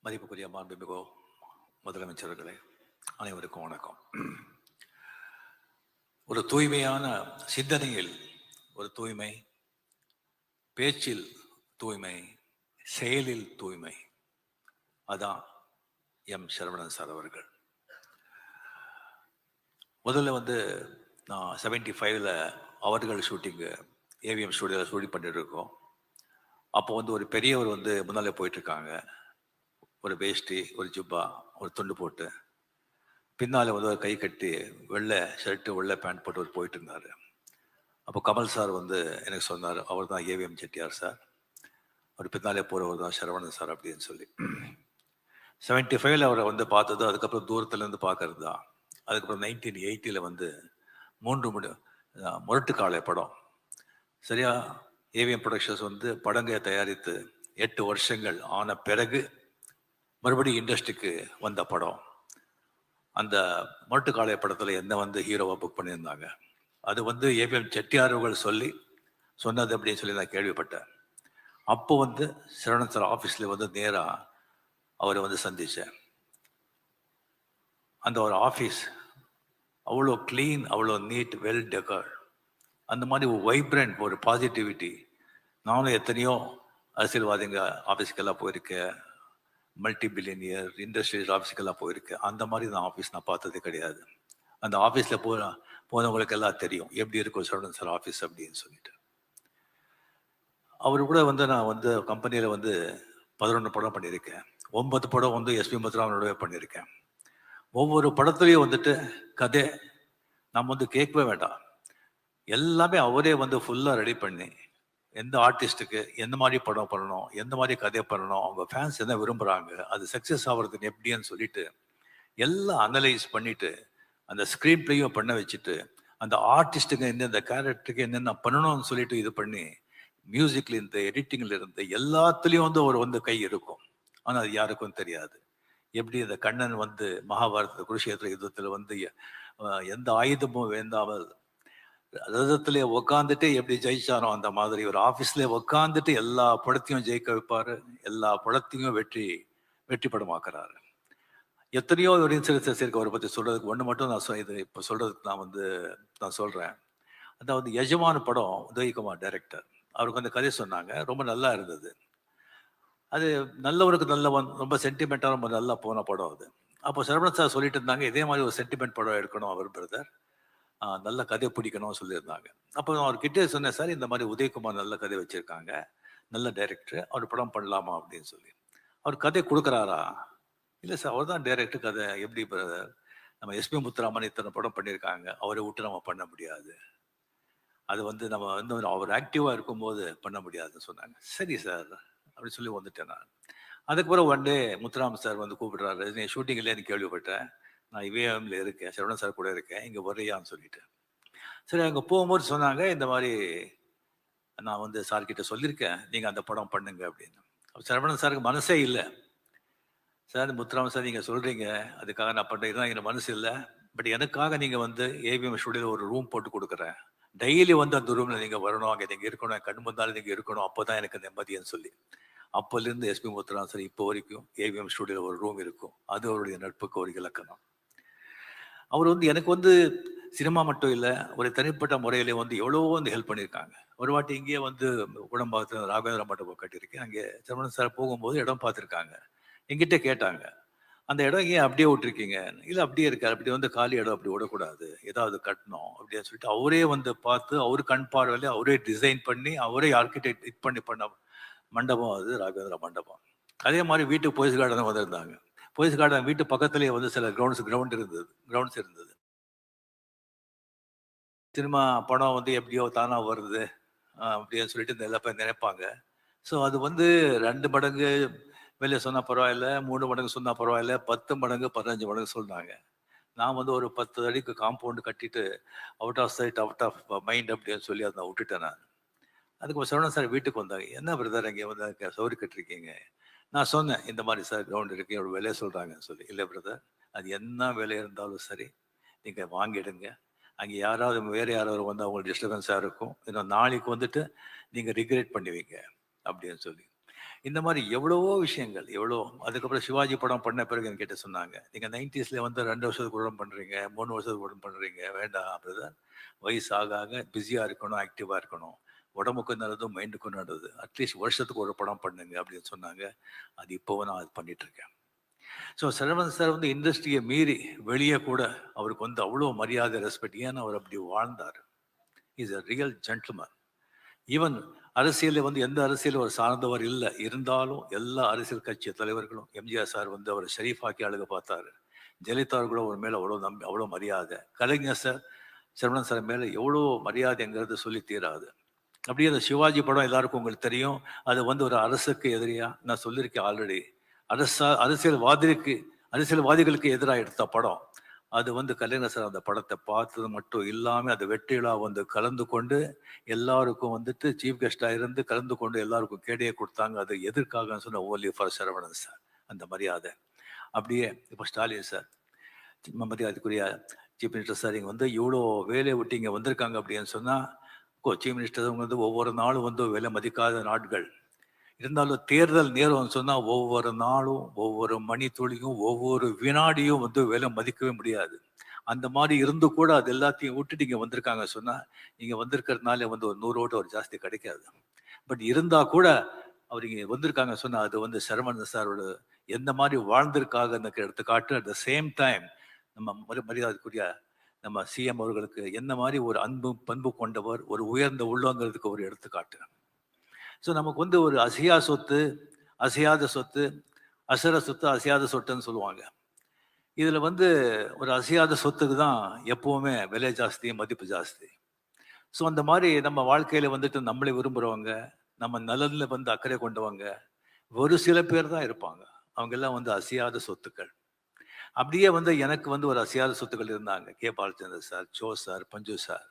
மதிப்புக்குரிய மாண்புமிகு முதலமைச்சர்களே, அனைவருக்கும் வணக்கம். ஒரு தூய்மையான சிந்தனையில் ஒரு தூய்மை, பேச்சில் தூய்மை, செயலில் தூய்மை. அதான் எம் சரவணன் சார் அவர்கள். முதல்ல நான் 75ல் அவர்கள் ஷூட்டிங்கு ஏவிஎம் ஸ்டுடியோவில் ஷூட்டிங் பண்ணிட்டு இருக்கோம். அப்போ ஒரு பெரியவர் முன்னாலே போயிட்டுருக்காங்க. ஒரு வேஷ்டி, ஒரு ஜுப்பா, ஒரு துண்டு போட்டு, பின்னால் ஒரு கை கட்டி வெள்ளை ஷர்ட்டு வெள்ளை பேண்ட் போட்டு போயிட்டு இருந்தார். அப்போ கமல் சார் எனக்கு சொன்னார், அவர் தான் ஏவிஎம் செட்டியார் சார், அவர் பின்னாலே போகிறவர் தான் சரவணன் சார் அப்படின்னு சொல்லி. 75ல் அவரை பார்த்தது, அதுக்கப்புறம் தூரத்துலேருந்து பார்க்கறது தான். அதுக்கப்புறம் 1980ல் 3 முரட்டுக்காலை படம். சரியா ஏவிஎம் ப்ரொடக்ஷன்ஸ் படங்க தயாரித்து 8 வருஷங்கள் ஆன பிறகு மறுபடியும் இண்டஸ்ட்ரிக்கு வந்த படம். அந்த முரட்டுக்காலை படத்தில் என்ன ஹீரோவாக புக் பண்ணியிருந்தாங்க. அது ஏவிஎம் செட்டியார் அவர்கள் சொன்னது அப்படின்னு சொல்லி நான் கேள்விப்பட்டேன். அப்போ சரவணன் சார் ஆஃபீஸில் நேராக அவரை சந்தித்தேன். அந்த ஒரு ஆஃபீஸ் அவ்வளோ க்ளீன், அவ்வளோ நீட், வெல் டெக்கர். அந்த மாதிரி ஒரு வைப்ரண்ட், ஒரு பாசிட்டிவிட்டி. நானும் எத்தனையோ அரசியல்வாதிங்க ஆஃபீஸுக்கெல்லாம் போயிருக்கேன், மல்டி பில்லியனியர் இண்டஸ்ட்ரியல் ஆஃபீஸுக்கெல்லாம் போயிருக்கேன். அந்த மாதிரி நான் ஆஃபீஸ் நான் பார்த்ததே கிடையாது. அந்த ஆஃபீஸில் போனவங்களுக்கு எல்லாம் தெரியும் எப்படி இருக்கும் சரவணன் சார் ஆஃபீஸ் அப்படின்னு சொல்லிட்டு. அவர் கூட நான் கம்பெனியில் 11 படம் பண்ணியிருக்கேன். 9 படம் எஸ்பி முத்துராமனோடவே பண்ணியிருக்கேன். ஒவ்வொரு படத்துலையும் கதை நம்ம கேட்கவே வேண்டாம், எல்லாமே அவரே ஃபுல்லாக ரெடி பண்ணி எந்த ஆர்டிஸ்ட்டுக்கு எந்த மாதிரி படம் பண்ணணும், எந்த மாதிரி கதையை பண்ணணும், அவங்க ஃபேன்ஸ் என்ன விரும்புகிறாங்க, அது சக்ஸஸ் ஆகிறதுக்கு எப்படின்னு சொல்லிட்டு எல்லாம் அனலைஸ் பண்ணிட்டு அந்த ஸ்க்ரீன் பிளேயும் பண்ண வச்சுட்டு அந்த ஆர்டிஸ்ட்டுக்கு எந்தெந்த கேரக்டருக்கு என்னென்ன பண்ணணும்னு சொல்லிட்டு இது பண்ணி மியூசிக்ல இருந்து எடிட்டிங்ல இருந்து எல்லாத்துலேயும் ஒரு கை இருக்கும். ஆனால் அது யாருக்கும் தெரியாது. எப்படி இந்த கண்ணன் மகாபாரத குருஷேத்திர யுத்தத்தில் எந்த ஆயுதமும் வேண்டாமல் ரதத்திலே உக்காந்துட்டு எப்படி ஜெயிச்சாரோ அந்த மாதிரி ஒரு ஆஃபீஸ்ல உக்காந்துட்டு எல்லா படத்தையும் ஜெயிக்க வைப்பாரு, எல்லா படத்தையும் வெற்றி படமாக்குறாரு. எத்தனையோ ஒரு இன்சிடென்ட்ஸ் இருக்கு அவரை பற்றி சொல்றதுக்கு. ஒன்று மட்டும் நான் இது இப்போ சொல்றதுக்கு நான் சொல்றேன். அதாவது எஜமான படம் உதயகுமார் டைரக்டர், அவருக்கு கதை சொன்னாங்க, ரொம்ப நல்லா இருந்தது. அது நல்லவருக்கு நல்லவன், ரொம்ப சென்டிமெண்ட்டாக ரொம்ப நல்லா போன படம் அது. அப்போ சரவணன் சார் சொல்லிட்டு இருந்தாங்க, இதே மாதிரி ஒரு சென்டிமெண்ட் படம் எடுக்கணும் அவர் பிரதர், நல்ல கதை பிடிக்கணும்னு சொல்லியிருந்தாங்க. அப்போ நான் அவர்கிட்டே சொன்னேன், சார் இந்த மாதிரி உதயகுமார் நல்ல கதை வச்சிருக்காங்க, நல்ல டைரக்டர், அவர் படம் பண்ணலாமா அப்படின்னு சொல்லி. அவர் கதை கொடுக்குறாரா? இல்லை சார், அவர் தான் டைரக்டர், கதை எப்படி பிரதர், நம்ம எஸ்பி முத்துராமன் இத்தனை படம் பண்ணியிருக்காங்க, அவரை விட்டு நம்ம பண்ண முடியாது, அது நம்ம அவர் ஆக்டிவாக இருக்கும்போது பண்ண முடியாதுன்னு சொன்னாங்க. சரி சார் அப்படின்னு சொல்லி வந்துட்டேன் நான். அதுக்கப்புறம் ஒன் டே முத்துராமன் சார் கூப்பிடுறாரு, நீ ஷூட்டிங் இல்லைன்னு கேள்விப்பட்டேன், நான் இவேஎம்ல இருக்கேன், சரவணன் சார் கூட இருக்கேன், இங்கே வர்றியான்னு சொல்லிட்டு. சரி, அங்கே போகும்போது சொன்னாங்க, இந்த மாதிரி நான் சார்கிட்ட சொல்லியிருக்கேன், நீங்கள் அந்த படம் பண்ணுங்க அப்படின்னு. சரவணன் சாருக்கு மனசே இல்லை. சார் முத்துராமன் சார் நீங்கள் சொல்கிறீங்க, அதுக்காக நான் பண்ணுறேன், எனக்கு மனசு இல்லை, பட் எனக்காக நீங்கள் ஏவிஎம் ஸ்டுடியோவில் ஒரு ரூம் போட்டு கொடுக்குறேன், டெய்லி அந்த ரூமில் நீங்கள் வரணும், அங்கே நீங்கள் இருக்கணும், கண் முந்தாலும் நீங்கள் இருக்கணும், அப்போ தான் எனக்கு நிம்மதின்னு சொல்லி அப்போலேருந்து எஸ்பி முத்துராமன் சார் இப்போ வரைக்கும் ஏவிஎம் ஸ்டுடியோவில் ஒரு ரூம் இருக்கும். அது அவருடைய நட்புக்கு ஒரு இலக்கணம். அவர் எனக்கு சினிமா மட்டும் இல்லை, ஒரு தனிப்பட்ட முறையில எவ்வளோ ஹெல்ப் பண்ணியிருக்காங்க. ஒரு வாட்டி இங்கேயே உடம்பாகத்தில் ராகவேந்திர மண்டபம் கட்டியிருக்கேன், அங்கே சரவணன் சார் போகும்போது இடம் பார்த்துருக்காங்க. எங்கிட்ட கேட்டாங்க, அந்த இடம் ஏன் அப்படியே விட்டுருக்கீங்க? இல்லை அப்படியே இருக்காரு, அப்படி காலி இடம் அப்படி விடக்கூடாது, ஏதாவது கட்டணும் அப்படின்னு சொல்லிட்டு அவரே பார்த்து அவர் கண் பார்வையில அவரே டிசைன் பண்ணி அவரே ஆர்கிடெக்ட் இது பண்ண மண்டபம் அது ராகவேந்திர மண்டபம். அதே மாதிரி வீட்டுக்கு போயஸ் கார்டன் வந்திருந்தாங்க. போயஸ் கார்டன் வீட்டு பக்கத்துலேயே சில கிரவுண்ட்ஸ் இருந்தது. சினிமா படம் எப்படியோ தானா வருது அப்படின்னு சொல்லிட்டு இந்த எல்லா பேர் நினைப்பாங்க. ஸோ அது 2 மடங்கு வெளியே சொன்னால் பரவாயில்ல, 3 மடங்கு சொன்னால் பரவாயில்ல, 10 மடங்கு 15 மடங்கு சொன்னாங்க. நான் ஒரு 10 அடிக்கு காம்பவுண்டு கட்டிட்டு out of sight out of mind அப்படின்னு சொல்லி அதை நான் விட்டுட்டேன் நான். அதுக்கு சரவணன் சார் வீட்டுக்கு வந்தாங்க, என்ன பிரதர் இங்கே சௌரி கட்டிருக்கீங்க? நான் சொன்னேன், இந்த மாதிரி சார் கிரவுண்ட் இருக்கு, ஒரு வேலையை சொல்கிறாங்கன்னு சொல்லி. இல்லை பிரதர், அது என்ன வேலை இருந்தாலும் சரி நீங்கள் வாங்கிடுங்க, அங்கே யாராவது வேறு யாராவது அவங்களுக்கு டிஸ்டர்பன்ஸாக இருக்கும், இன்னும் நாளைக்கு நீங்கள் ரிக்ரெட் பண்ணுவீங்க அப்படின்னு சொல்லி. இந்த மாதிரி எவ்வளவோ விஷயங்கள், எவ்வளோ. அதுக்கப்புறம் சிவாஜி படம் பண்ண பிறகு என்கிட்ட சொன்னாங்க, நீங்க 90ஸ்ல வந்து 2 வருஷத்துக்கு உடம்பு பண்றீங்க, 3 வருஷத்துக்கு உடம்பு பண்றீங்க, வேண்டாம் பிரதர். வயசு ஆக ஆக பிஸியா இருக்கணும், ஆக்டிவா இருக்கணும். உடம்புக்கும் நல்லது, மைண்டுக்கும் நல்லது. அட்லீஸ்ட் வருஷத்துக்கு ஒரு படம் பண்ணுங்க அப்படின்னு சொன்னாங்க. அது இப்போவும் நான் அது பண்ணிட்டு இருக்கேன். ஸோ சரவணன் சார் வந்து இண்டஸ்ட்ரியை மீறி வெளியே கூட அவருக்கு வந்து அவ்வளோ மரியாதை, ரெஸ்பெக்ட். ஏன்னா அவர் அப்படி வாழ்ந்தார். Is a real gentleman. Even அரசியலில் வந்து எந்த அரசியலும் அவர் சார்ந்தவர் இல்லை, இருந்தாலும் எல்லா அரசியல் கட்சி தலைவர்களும் எம்ஜிஆர் சார் வந்து அவர் ஷரீஃபாக்கி அழக பார்த்தாரு. ஜெயலலிதா அவர்களும் அவர் மேலே அவ்வளோ அவ்வளோ மரியாதை. கலைஞர் சார் சரவணன் சார் மேலே எவ்வளோ மரியாதைங்கிறது சொல்லி தீராது. அப்படியே அந்த சிவாஜி படம் எல்லாருக்கும் உங்களுக்கு தெரியும். அது வந்து ஒரு அரசுக்கு எதிரியா நான் சொல்லியிருக்கேன் ஆல்ரெடி. அரசியல்வாதிகளுக்கு எதிராக எடுத்த படம். அது வந்து கலைஞர் சார் அந்த படத்தை பார்த்தது மட்டும் இல்லாமல் அது வெற்றிலா வந்து கலந்து கொண்டு எல்லாருக்கும் வந்துட்டு சீஃப் கெஸ்டாக இருந்து கலந்து கொண்டு எல்லாருக்கும் கேடையை கொடுத்தாங்க. அது எதற்காக சொன்ன ஓன்லி ஃபார் சரவணன் சார், அந்த மரியாதை. அப்படியே இப்போ ஸ்டாலின் சார், மரியாதைக்குரிய சீஃப் மினிஸ்டர் சார், இங்கே வந்து இவ்வளோ வேலையை விட்டு இங்கே வந்திருக்காங்க அப்படின்னு சொன்னால், சீஃப் மினிஸ்டர் வந்து ஒவ்வொரு நாளும் வந்து விலை மதிக்காத நாட்கள் இருந்தாலும் தேர்தல் நேரம் சொன்னா ஒவ்வொரு நாளும், ஒவ்வொரு மணி துளியும், ஒவ்வொரு வினாடியும் வந்து விலை மதிக்கவே முடியாது. அந்த மாதிரி இருந்து கூட அது எல்லாத்தையும் விட்டுட்டு இங்க வந்திருக்காங்க சொன்னா, இங்க வந்திருக்கிறதுனால வந்து ஒரு 100 ஓட்டு ஒரு ஜாஸ்தி கிடைக்காது. பட் இருந்தா கூட அவர் இங்க வந்திருக்காங்க சொன்னா அது வந்து சரவணன் சாரோட எந்த மாதிரி வாழ்ந்திருக்காங்க எடுத்துக்காட்டு. அட் த சேம் டைம் நம்ம மரியாதைக்குரிய நம்ம சிஎம் அவர்களுக்கு என்ன மாதிரி ஒரு அன்பு பண்பு கொண்டவர், ஒரு உயர்ந்த உள்ளங்கிறதுக்கு ஒரு எடுத்துக்காட்டு. ஸோ நமக்கு வந்து ஒரு அசையா சொத்து, அசையாத சொத்து, அசர சொத்து, அசையாத சொத்துன்னு சொல்லுவாங்க. இதுல வந்து ஒரு அசையாத சொத்துக்கு தான் எப்பவுமே விலை ஜாஸ்தி, மதிப்பு ஜாஸ்தி. ஸோ அந்த மாதிரி நம்ம வாழ்க்கையில வந்துட்டு நம்மளை விரும்புறவங்க, நம்ம நலன்ல வந்து அக்கறை கொண்டவங்க ஒரு சில பேர் தான் இருப்பாங்க. அவங்க எல்லாம் வந்து அசையாத சொத்துக்கள். அப்படியே வந்து எனக்கு வந்து ஒரு அசையாத சொத்துக்கள் இருந்தாங்க. K Balachander sir, Cho sir, Panju sir,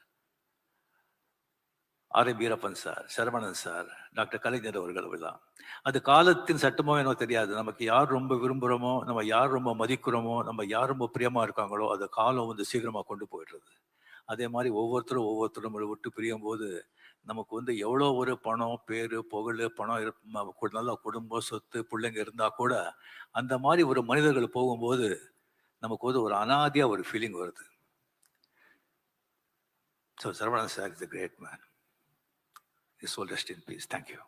R Veerappan sir, Saravanan sir, doctor Kalaignar அவர்கள் தான். அது காலத்தின் சட்டமோ என்னோ தெரியாது. நமக்கு யார் ரொம்ப விரும்புகிறோமோ, நம்ம யார் ரொம்ப மதிக்கிறோமோ, நம்ம யார் ரொம்ப பிரியமா இருக்காங்களோ, அது காலம் வந்து சீக்கிரமா கொண்டு போயிடுறது. அதே மாதிரி ஒவ்வொருத்தரும் விட்டு பிரியும் போது நமக்கு வந்து எவ்வளோ ஒரு பணம், பேரு, புகழ், பணம், நல்ல குடும்பம், சொத்து, பிள்ளைங்க இருந்தா கூட அந்த மாதிரி ஒரு மனிதர்கள் போகும்போது நமக்கு வந்து ஒரு அனாதியா ஒரு ஃபீலிங் வருது. So Saravanan sir is a great man. His soul rest in peace. Thank you.